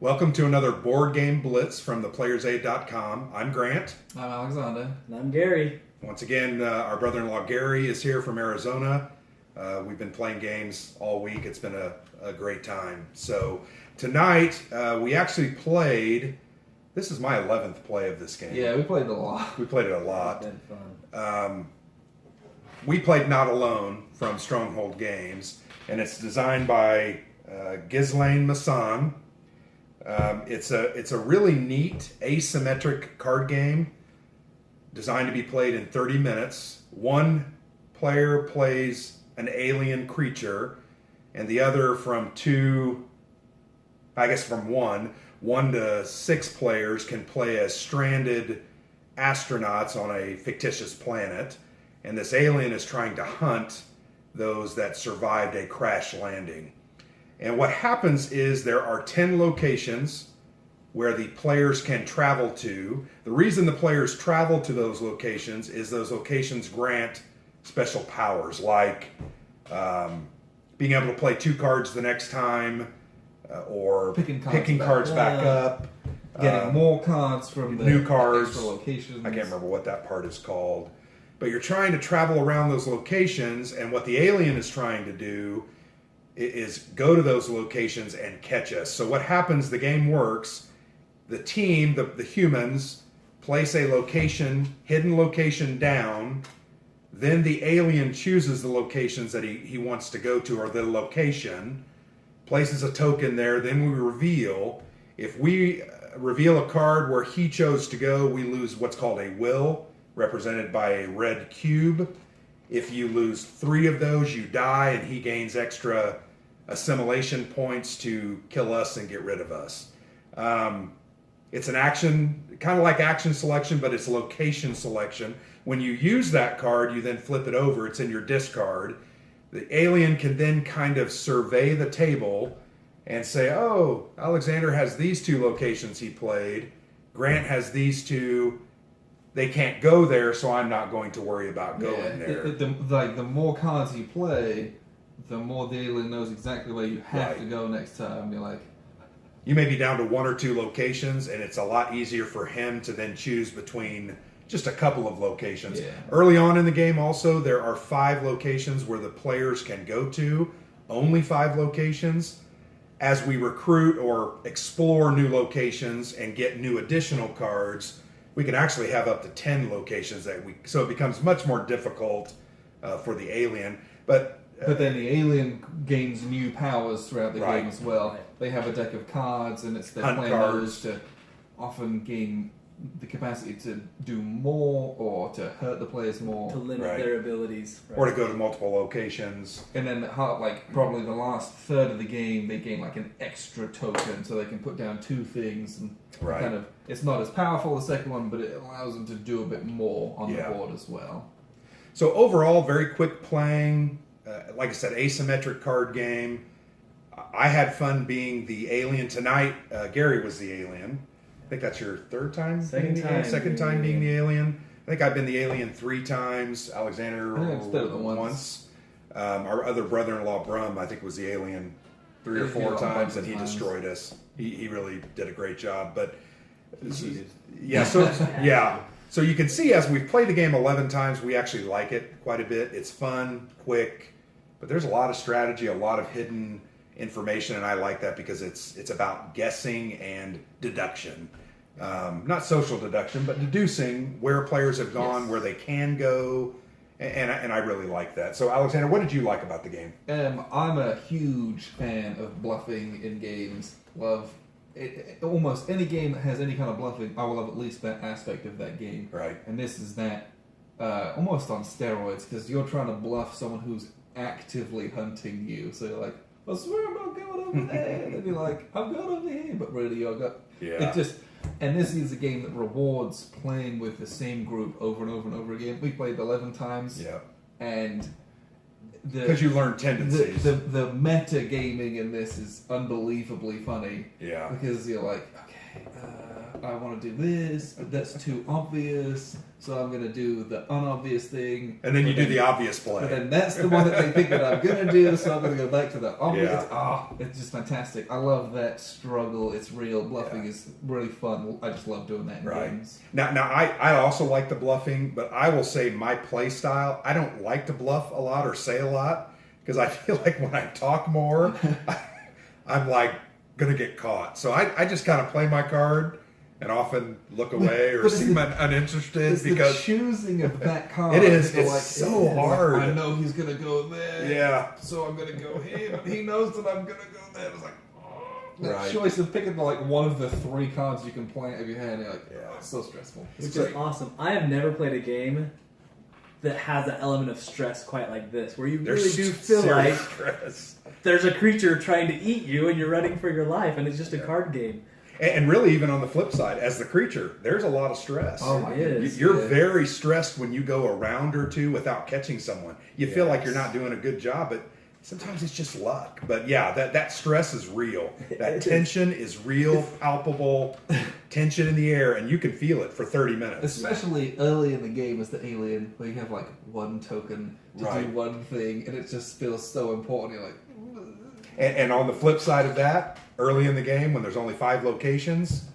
Welcome to another board game blitz from theplayersaid.com. I'm Grant. I'm Alexander. And I'm Gary. Once again, our brother-in-law Gary is here from Arizona. We've been playing games all week. It's been a great time. So tonight, we actually played, this is my 11th play of this game. Yeah, we played it a lot. We played it a lot. It's been fun. We played Not Alone from Stronghold Games, and it's designed by Ghislaine Masson. It's a really neat asymmetric card game designed to be played in 30 minutes. One player plays an alien creature, and the other from one to six players can play as stranded astronauts on a fictitious planet, and this alien is trying to hunt those that survived a crash landing. And what happens is there are 10 locations where the players can travel to. The reason the players travel to those locations is those locations grant special powers, like being able to play two cards the next time, or picking cards back up. Getting more cards from the new cards. extra locations. I can't remember what that part is called. But you're trying to travel around those locations, and what the alien is trying to do is go to those locations and catch us. So what happens, the game works, the team, the humans, place a hidden location down, then the alien chooses the locations that he wants to go to, or the location, places a token there, then we reveal. If we reveal a card where he chose to go, we lose what's called a will, represented by a red cube. If you lose 3 of those, you die, and he gains extra assimilation points to kill us and get rid of us. It's an action, kind of like action selection, but it's location selection. When you use that card, you then flip it over. It's in your discard. The alien can then kind of survey the table and say, oh, Alexander has these 2 locations he played. Grant has these 2. They can't go there, so I'm not going to worry about going there. The more cards you play, the more the alien knows exactly where you have to go next time. You're like, you may be down to 1 or 2 locations, and it's a lot easier for him to then choose between just a couple of locations. Yeah. Early on in the game, also, there are 5 locations where the players can go to. Only 5 locations. As we recruit or explore new locations and get new additional cards, we can actually have up to 10 locations so it becomes much more difficult for the alien. But then the alien gains new powers throughout the game as well. Right. They have a deck of cards, and it's their Hunt plan cards. to often gain the capacity to do more or to hurt the players more. To limit their abilities. Right. Or to go to multiple locations. And then, probably the last third of the game, they gain like an extra token, so they can put down 2 things, and kind of, it's not as powerful as the second one, but it allows them to do a bit more on the board as well. So overall, very quick playing. Like I said, asymmetric card game. I had fun being the alien tonight. Gary was the alien. I think that's your third time? Second time being the alien. I think I've been the alien 3 times. Alexander it's better than once. Our other brother-in-law, Brum, I think was the alien 3 or 4 times, and he destroyed us. He really did a great job. But so you can see as we've played the game 11 times, we actually like it quite a bit. It's fun, quick, but there's a lot of strategy, a lot of hidden information, and I like that because it's about guessing and deduction. Not social deduction, but deducing where players have gone, where they can go, and I really like that. So, Alexander, what did you like about the game? I'm a huge fan of bluffing in games. Love it, almost any game that has any kind of bluffing, I will love at least that aspect of that game. Right. And this is that almost on steroids, because you're trying to bluff someone who's actively hunting you. So you're like, I swear I'm not going over there. And then you're like, I'm going over here. But really, you're going. Yeah. And this is a game that rewards playing with the same group over and over and over again. We played 11 times. Yeah. And because you learn tendencies. The meta gaming in this is unbelievably funny. Yeah. Because you're like, okay, I want to do this, but that's too obvious, so I'm going to do the unobvious thing. And then you do the obvious play. But then that's the one that they think that I'm going to do, so I'm going to go back to the obvious. Yeah. It's just fantastic. I love that struggle. It's real. Bluffing is really fun. I just love doing that in games. Now I also like the bluffing, but I will say my play style, I don't like to bluff a lot or say a lot, because I feel like when I talk more, I'm like going to get caught. So I just kind of play my card and often look away or seem uninterested because the choosing of that card. It is. It's like, so hard. I know he's gonna go there. Yeah. So I'm gonna go here, but he knows that I'm gonna go there. It's like that Right. choice of picking like one of the 3 cards you can play out of your hand. You're like, it's so stressful. Which is awesome. I have never played a game that has an element of stress quite like this, where you really do feel like stress. there's a creature trying to eat you and you're running for your life, and it's just a card game. And really, even on the flip side, as the creature, there's a lot of stress. Oh my goodness. You're very stressed when you go a round or two without catching someone. You feel like you're not doing a good job, but sometimes it's just luck. But yeah, that stress is real. That tension is real, palpable, tension in the air, and you can feel it for 30 minutes. Especially early in the game as the alien, where you have like 1 token to do one thing, and it just feels so important. You're like, and on the flip side of that, early in the game when there's only 5 locations,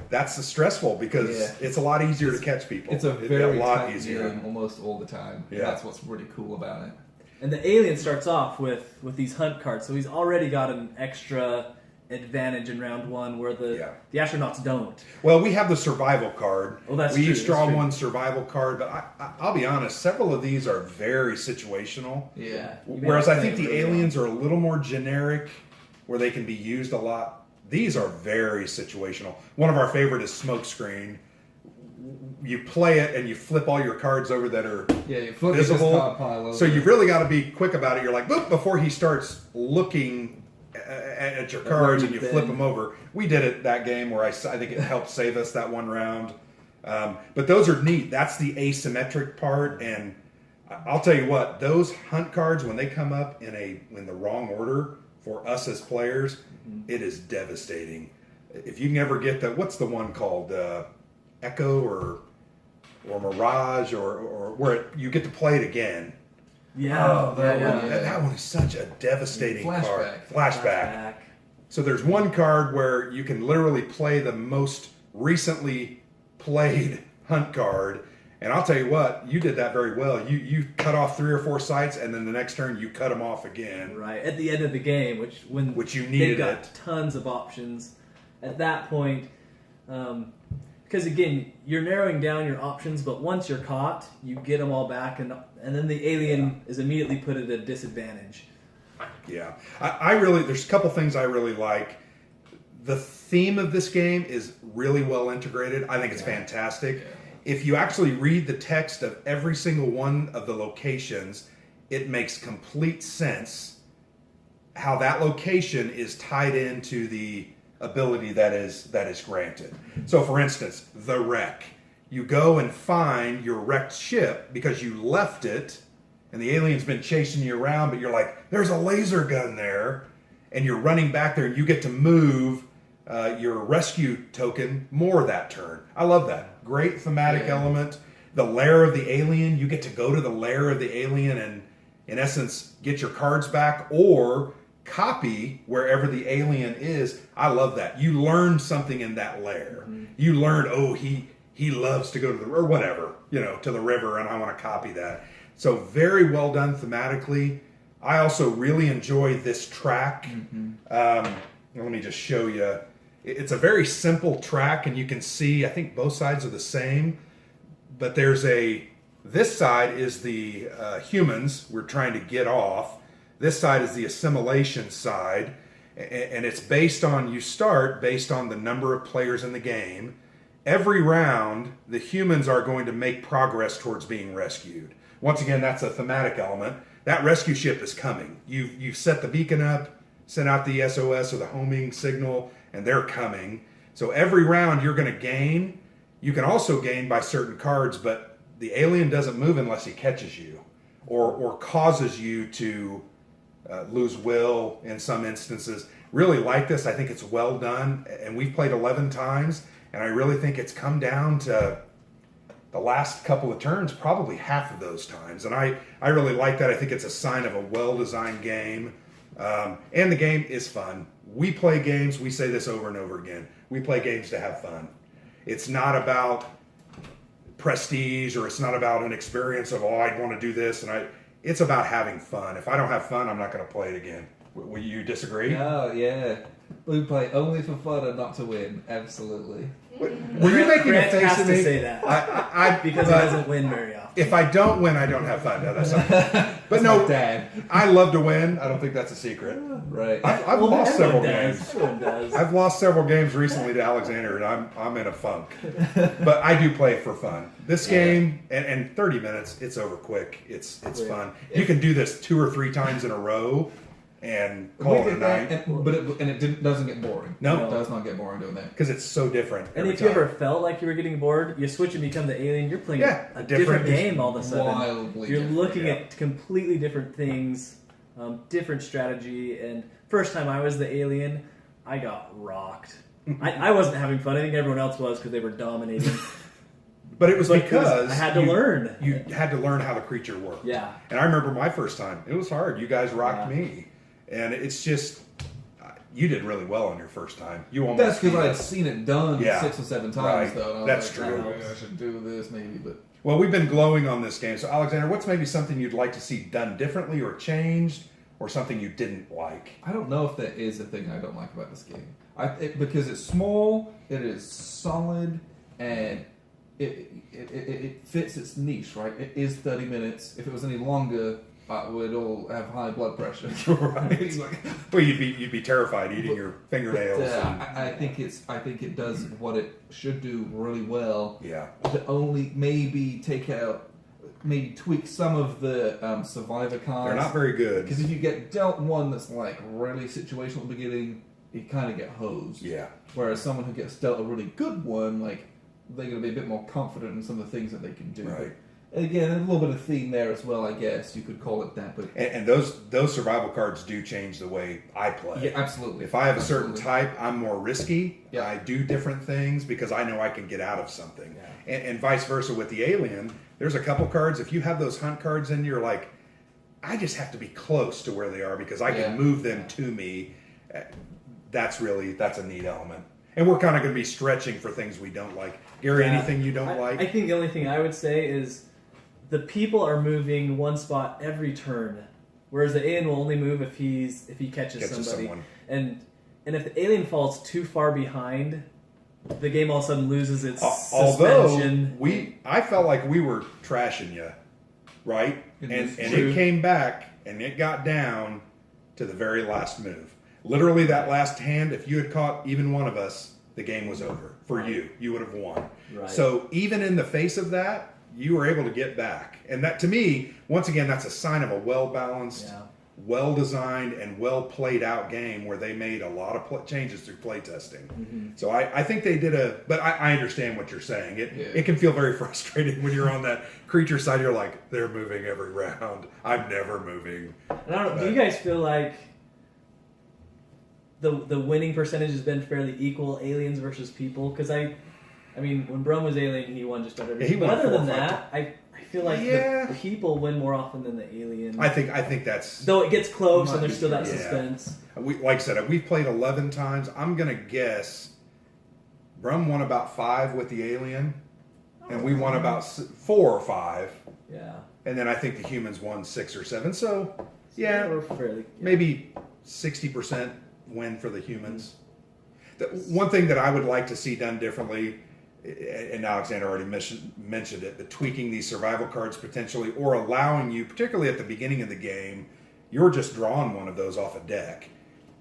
that's the stressful because it's a lot easier to catch people. It's a very lot tight easier game almost all the time. Yeah. That's what's really cool about it. And the alien starts off with these hunt cards, so he's already got an extra advantage in round 1 where the astronauts don't. Well, we have the survival card. Oh, that's we true. each draw one survival card, but I'll be honest, several of these are very situational. Yeah. Whereas I think the aliens are a little more generic, where they can be used a lot. These are very situational. One of our favorite is Smokescreen. You play it and you flip all your cards over that are you flip visible. this card pile over. So you've really got to be quick about it. You're like, boop, before he starts looking at your cards and you flip them over. We did it that game where I think it helped save us that one round. But those are neat. That's the asymmetric part. And I'll tell you what, those hunt cards, when they come up in the wrong order for us as players, it is devastating. If you can ever get what's the one called? Echo or Mirage or where you get to play it again. Yeah. That one is such a devastating card. Flashback. So there's one card where you can literally play the most recently played hunt card. And I'll tell you what, you did that very well. You cut off 3 or 4 sites, and then the next turn you cut them off again. Right, at the end of the game, which you needed they've got tons of options. At that point, because again, you're narrowing down your options, but once you're caught, you get them all back, and then the alien is immediately put at a disadvantage. Yeah, there's a couple things I really like. The theme of this game is really well integrated. I think it's fantastic. Yeah. If you actually read the text of every single one of the locations, it makes complete sense how that location is tied into the ability that is granted. So for instance, the wreck. You go and find your wrecked ship because you left it and the alien's been chasing you around, but you're like, there's a laser gun there, and you're running back there and you get to move your rescue token more that turn. I love that. Great thematic element. The lair of the alien, you get to go to the lair of the alien and in essence get your cards back or copy wherever the alien is. I love that. You learned something in that lair. You learned, he loves to go to or whatever, to the river, and I want to copy that. So very well done thematically. I also really enjoy this track. Let me just show you. It's a very simple track, and you can see, I think both sides are the same, but this side is the humans we're trying to get off. This side is the assimilation side, and it's based on the number of players in the game. Every round, the humans are going to make progress towards being rescued. Once again, that's a thematic element. That rescue ship is coming. You've set the beacon up, sent out the SOS or the homing signal, and they're coming. So every round you're going to gain. You can also gain by certain cards, but the alien doesn't move unless he catches you or causes you to lose will in some instances. Really like this. I think it's well done, and we've played 11 times, And I really think it's come down to the last couple of turns, probably half of those times. And I really like that. I think it's a sign of a well-designed game. And the game is fun. We play games, we say this over and over again, we play games to have fun. It's not about prestige, or it's not about an experience of, I want to do this. It's about having fun. If I don't have fun, I'm not going to play it again. Will you disagree? Oh, yeah. We play only for fun and not to win. Absolutely. Were you making a face has at to me? say that because he doesn't win very often. If I don't win, I don't have fun. No, that's not. But That's no, my dad. I love to win. I don't think that's a secret. Right. I've lost several does. games. Everyone does. I've lost several games recently to Alexander, and I'm in a funk. But I do play for fun. This game, and 30 minutes, it's over quick. It's fun. You can do this 2 or 3 times in a row and call it a night. Doesn't get boring. No. It does not get boring doing that. Because it's so different. And every if you time. ever felt like you were getting bored, you switch and become the alien. You're playing a different game all of a sudden. Wildly You're different, looking at completely different things, different strategy. And first time I was the alien, I got rocked. I wasn't having fun. I think everyone else was because they were dominating. But it was because I had to learn. You had to learn how the creature worked. Yeah. And I remember my first time. It was hard. You guys rocked me. And it's just, you did really well on your first time. You almost. That's because I had seen it done 6 or 7 times, Right. though. And I was That's like, true. "Oh, I should do this, maybe." But Well, we've been glowing on this game. So, Alexander, what's maybe something you'd like to see done differently or changed, or something you didn't like? I don't know if there is a thing I don't like about this game. Because it's small, it is solid, and it fits its niche, right? It is 30 minutes. If it was any longer, we'd all have high blood pressure. Right. Well, you'd be terrified eating your fingernails. I think it does what it should do really well. Yeah. To only maybe tweak some of the survivor cards. They're not very good. Because if you get dealt one that's like really situational at the beginning, you kind of get hosed. Yeah. Whereas someone who gets dealt a really good one, like, they're going to be a bit more confident in some of the things that they can do. Right. And again, a little bit of theme there as well, I guess you could call it that. But And those survival cards do change the way I play. yeah, absolutely. If I have a certain type, I'm more risky. Yeah. I do different things because I know I can get out of something. Yeah. And vice versa with the alien. There's a couple cards. If you have those hunt cards in, you're like, I just have to be close to where they are because I can move them to me. That's a neat element. And we're kind of going to be stretching for things we don't like. Gary, anything you don't like? I think the only thing I would say is the people are moving one spot every turn, whereas the alien will only move if he catches somebody. Someone. And if the alien falls too far behind, the game all of a sudden loses its Although suspension. I felt like we were trashing you, right? And true. it came back and it got down to the very last move. Literally that last hand, if you had caught even one of us, the game was over for you. You would have won. Right. So even in the face of that, you were able to get back. And that, to me, once again, that's a sign of a well-balanced, well-designed, and well-played-out game where they made a lot of changes through playtesting. Mm-hmm. So I think they did but I understand what you're saying. It can feel very frustrating when you're on that creature side. You're like, they're moving every round. I'm never moving. And I don't know, do you guys feel like the winning percentage has been fairly equal, aliens versus people? Because I mean, when Brum was alien, he won just about everything. He but won other 4 or than 5 that, I feel like the people win more often than the alien. I think that's... Though it gets close and Might there's be still that true. suspense. Like I said, we've played 11 times. I'm going to guess Brum won about 5 with the alien, and we won about 4 or 5. Yeah. And then I think the humans won 6 or 7. So, yeah, We're fairly... maybe 60% win for the humans. The one thing that I would like to see done differently, and Alexander already mentioned it, but tweaking these survival cards potentially, or allowing you, particularly at the beginning of the game, you're just drawing one of those off a deck.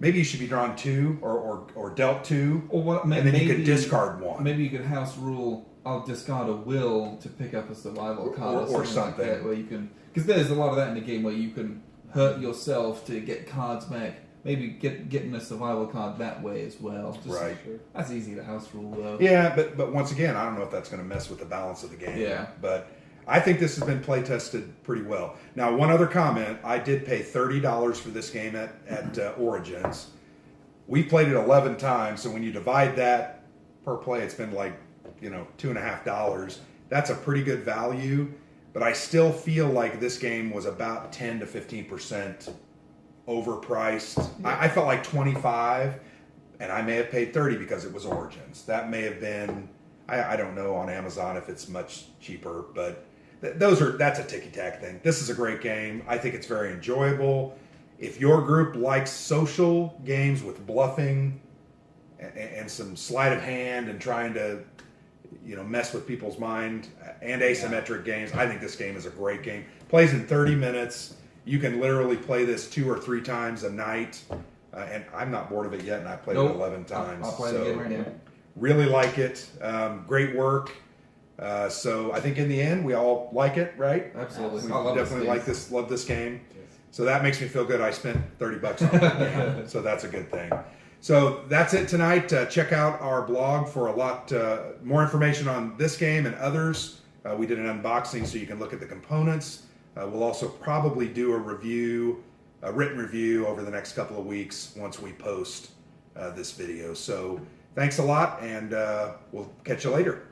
Maybe you should be drawn 2 or dealt 2, Or what, and then you could discard 1. Maybe you could house rule, I'll discard a will to pick up a survival card Or something. something. Like that, where you can, because there's a lot of that in the game where you can hurt yourself to get cards back. Maybe getting a survival card that way as well. Right. That's easy to house rule though. Yeah, but once again, I don't know if that's going to mess with the balance of the game. Yeah. But I think this has been play tested pretty well. Now, one other comment. I did pay $30 for this game at Origins. We played it 11 times, so when you divide that per play. It's been like, $2.50. That's a pretty good value, but I still feel like this game was about 10 to 15% overpriced. I felt like 25, and I may have paid 30 because it was Origins. That may have been, I don't know on Amazon if it's much cheaper, but that's a ticky-tack thing. This is a great game. I think it's very enjoyable. If your group likes social games with bluffing and some sleight of hand and trying to, mess with people's mind and asymmetric games, I think this game is a great game. Plays in 30 minutes. You can literally play this 2 or 3 times a night. And I'm not bored of it yet, and I played it 11 times. I'll play it again right now. Really like it. Great work. So I think in the end, we all like it, right? Absolutely. We definitely love this game. So that makes me feel good. I spent $30 on the game, so that's a good thing. So that's it tonight. Check out our blog for a lot more information on this game and others. We did an unboxing so you can look at the components. We'll also probably do a written review over the next couple of weeks once we post this video. So thanks a lot, and we'll catch you later.